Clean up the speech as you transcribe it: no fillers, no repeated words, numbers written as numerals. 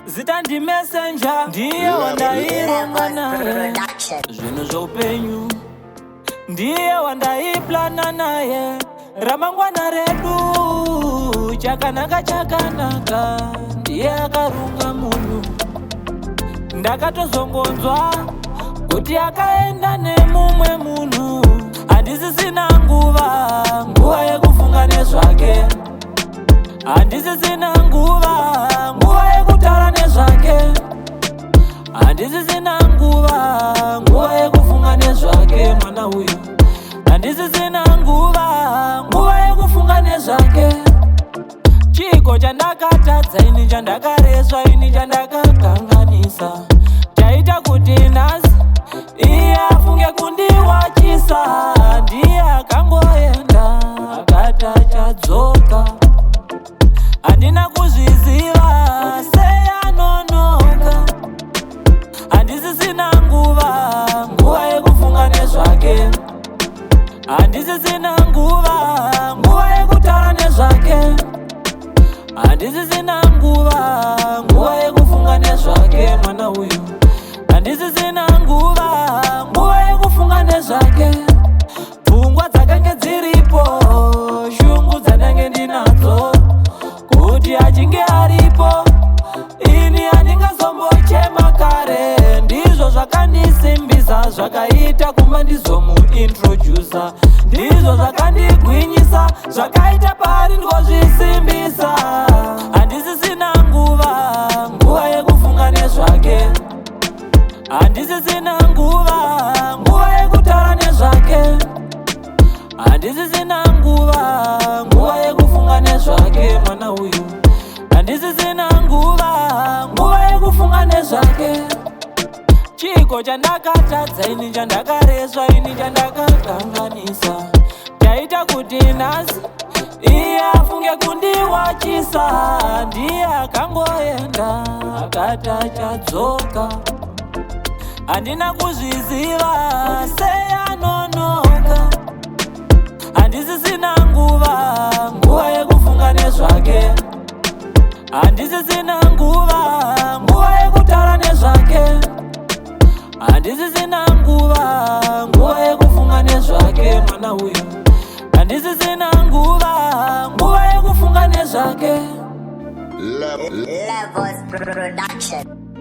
Zita ndi messenger, ndiye wandaironga naye zvinhu zvoupenyu, ndiye wandaiplana naye ramangwana redu. Chakanaka chakanaka, ndiye akarunga munhu. Ndakatozongonzwa kuti akaenda nemumwe munhu. Handisisina nguva yekufunga nezvake. Handisisina nguva yekutaura nezvake. Handisisina nguva yekufunga nezvake mwana uyu. Handisisina nguva yekufunga nezvake. Chiko chandakatadza ini, chandakareswa ini, chandakakanganisa, chaita kuti nhasi iye afunge kundiwachisa. Ndiye akangoenda akati achadzoka. Handina kuzviziva sei anonoka. Handisisina nguva yekufunga nezvake. Handisisina nguva yekutaura nezvake. Handisisina nguva yekufunga nezvake mwana uyu. Handisisina nguva yekufunga nezvake. Pfungwa dzakange dziripo, shungu dzanenge ndinadzo, kuti achinge aripo ini handingazombochema kare. Ndizvo zvakandisimbisa, zvakaita kumba ndizomuintrodusa. Ndizvo zvakandigwinyisa, zvakaita paari ndozvisimbisa. Handisisina nguva yekufunga nezvake. Handisisina nguva yekutaura nezvake. Handisisina nguva yekufunga nezvake mwana uyu. Handisisina nguva yekufunga nezvake. Chiko chandakatadza ini, chandakareswa ini, chandakakanganisa, chaita kuti nhasi iye afunge kundiwachisa. Ndiye akangoenda akati achadzoka. Handina kuzviziva sei anonoka. Handisisina nguva yekufunga nezvake. Handisisina nguva yekutaura nezvake. Handisisina nguva yekufunga nezvake mwana uyu. Handisisina nguva yekufunga nezvake. Levels Production.